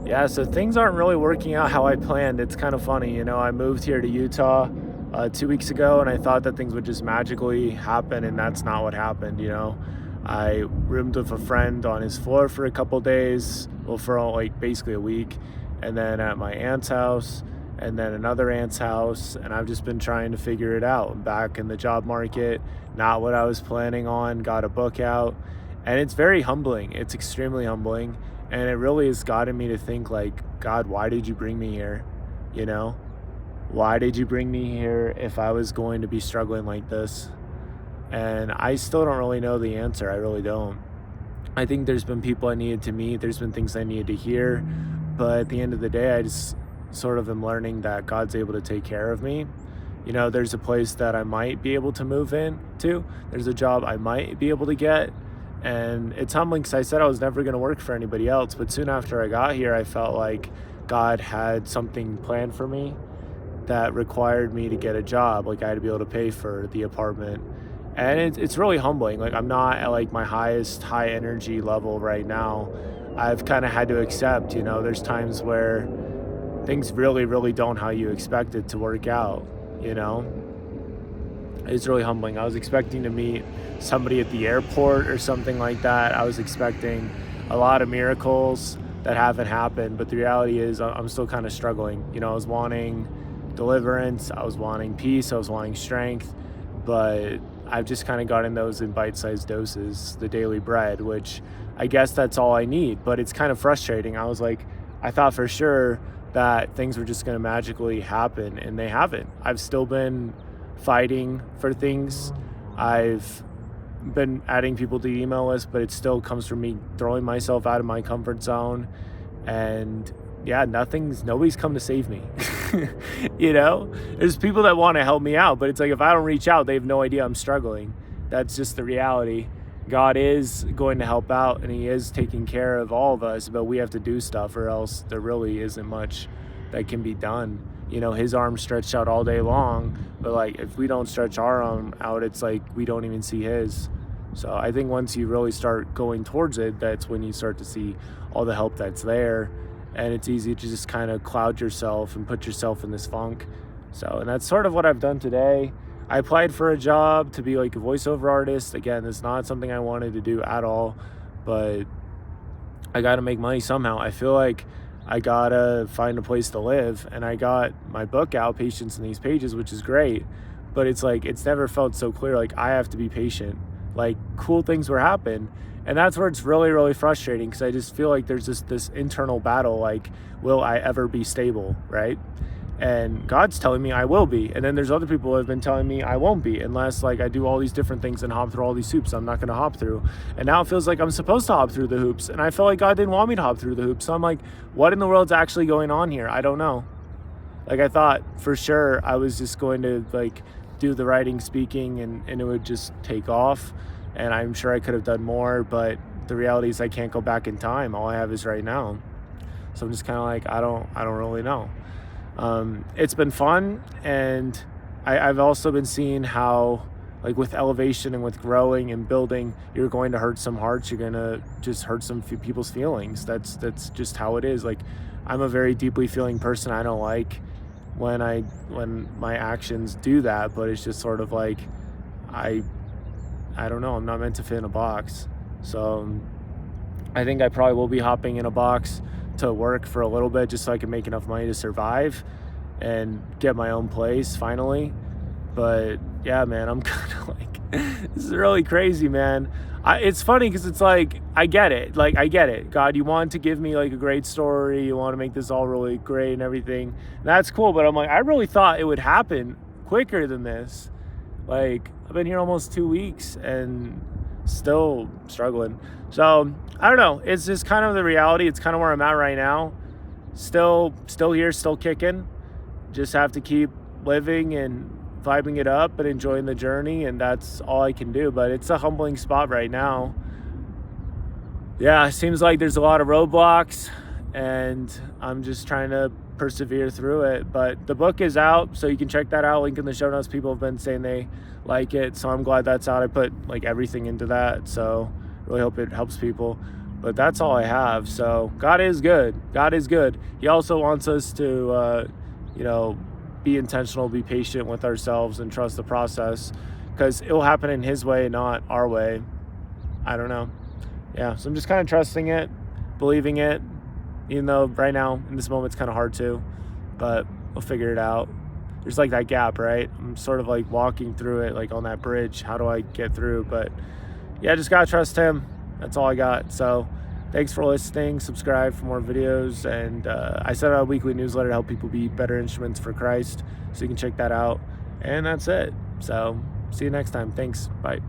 Yeah, so things aren't really working out how I planned. It's kind of funny, I moved here to Utah 2 weeks ago, and I thought that things would just magically happen, and that's not what happened. I roomed with a friend on his floor for a couple days, well, for like basically a week, and then at my aunt's house, and then another aunt's house, and I've just been trying to figure it out. I'm back in the job market, not what I was planning on, got a book out, and it's very humbling. It's extremely humbling, and it really has gotten me to think, like, God, why did you bring me here? You know, why did you bring me here if I was going to be struggling like this? And I still don't really know the answer. I really don't. I think there's been people I needed to meet, there's been things I needed to hear, but at the end of the day, I just sort of am learning that God's able to take care of me. There's a place that I might be able to move in to, there's a job I might be able to get. And it's humbling because I said I was never going to work for anybody else. But soon after I got here, I felt like God had something planned for me that required me to get a job. Like I had to be able to pay for the apartment. And it's really humbling. Like I'm not at like my highest high energy level right now. I've kind of had to accept, there's times where things really, really don't how you expect it to work out, you know? It's really humbling. I was expecting to meet somebody at the airport or something like that. I was expecting a lot of miracles that haven't happened, but the reality is I'm still kind of struggling. I was wanting deliverance, I was wanting peace, I was wanting strength, but I've just kind of gotten those in bite-sized doses, the daily bread, which I guess that's all I need, but it's kind of frustrating. I thought for sure that things were just going to magically happen, and they haven't. I've still been fighting for things. I've been adding people to the email list, but it still comes from me throwing myself out of my comfort zone. And yeah, nobody's come to save me. There's people that want to help me out, but it's like if I don't reach out, they have no idea I'm struggling. That's just the reality. God is going to help out, and he is taking care of all of us, but we have to do stuff, or else there really isn't much that can be done. His arm's stretched out all day long, but like if we don't stretch our arm out, it's like we don't even see his. So I think once you really start going towards it, that's when you start to see all the help that's there. And it's easy to just kind of cloud yourself and put yourself in this funk. And that's sort of what I've done today. I applied for a job to be like a voiceover artist. Again, it's not something I wanted to do at all, but I got to make money somehow. I feel like I gotta find a place to live, and I got my book out, Patience in These Pages, which is great, but it's like it's never felt so clear. Like I have to be patient. Like cool things will happen, and that's where it's really, really frustrating, because I just feel like there's just this internal battle. Like, will I ever be stable, right? And God's telling me I will be, and then there's other people who have been telling me I won't be unless like I do all these different things and hop through all these hoops I'm not going to hop through. And now it feels like I'm supposed to hop through the hoops, and I feel like God didn't want me to hop through the hoops. So I'm like, what in the world's actually going on here? I don't know. Like I thought for sure I was just going to like do the writing, speaking, and it would just take off, and I'm sure I could have done more, but the reality is I can't go back in time. All I have is right now. So I'm just kind of like, I don't really know. It's been fun, and I've also been seeing how, like with elevation and with growing and building, you're going to hurt some hearts. You're going to just hurt some people's feelings. That's just how it is. Like I'm a very deeply feeling person. I don't like when my actions do that, but it's just sort of like I don't know. I'm not meant to fit in a box. So I think I probably will be hopping in a box to work for a little bit just so I can make enough money to survive and get my own place finally. But yeah, man, I'm kind of like, this is really crazy, man. It's funny because it's like, I get it. Like, I get it. God, you want to give me like a great story. You want to make this all really great and everything. That's cool. But I'm like, I really thought it would happen quicker than this. Like, I've been here almost 2 weeks and still struggling. So I don't know. It's just kind of the reality. It's kind of where I'm at right now. Still here, still kicking. Just have to keep living and vibing it up and enjoying the journey, and that's all I can do. But it's a humbling spot right now. Yeah, it seems like there's a lot of roadblocks, and I'm just trying to persevere through it. But the book is out, so you can check that out. Link in the show notes. People have been saying they like it, so I'm glad that's out. I put like everything into that, so really hope it helps people. But that's all I have. So God is good. God is good. He also wants us to, you know, be intentional, be patient with ourselves, and trust the process, because it will happen in His way, not our way. I don't know. Yeah. So I'm just kind of trusting it, believing it, even though right now in this moment it's kind of hard to, but we'll figure it out. There's like that gap, right? I'm sort of like walking through it, like on that bridge. How do I get through? But yeah, just gotta trust Him. That's all I got. So thanks for listening. Subscribe for more videos. And I send out a weekly newsletter to help people be better instruments for Christ. So you can check that out. And that's it. So see you next time. Thanks. Bye.